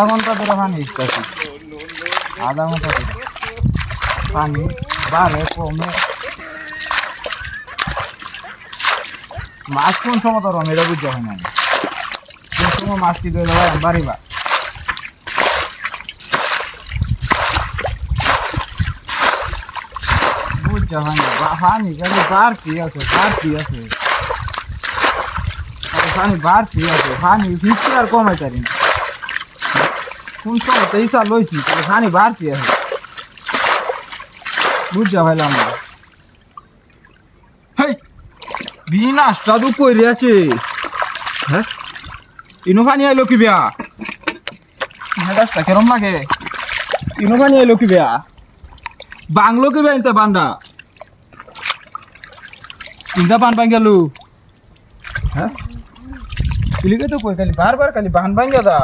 আধা ঘন্টা ধরে পানি ইচ্ছাছি আধা ঘন্টা ধরে পানি বাড়ে কমে মাছ কোন সময় ধরো এটা বুঝতে হয় না কোন সময় মাছটি ধরে দেওয়া বাড়িবা বুঝতে হয় না পানি খালি বাড়তি আছে পানি বাড়তি আছে পানি ফিরছে আর কমে তারি না কোন সময় তো ইচ্ছা লইছি তাহলে পানি বাড়তি আছে বুঝতে পারলাম না হেই বিনাশটা তো কইরে আছে হ্যাঁ ইনো পানি আইলো কি বিয়া মেজাজটা কেরম লাগে ইনো পানি আইলো কি বিয়া বাংলো কি বিয়া ইনতে বান্ডা ইনটা বান বান গেলু হ্যাঁ ইলিকে তো কই খালি বারবার খালি বান বান গেদা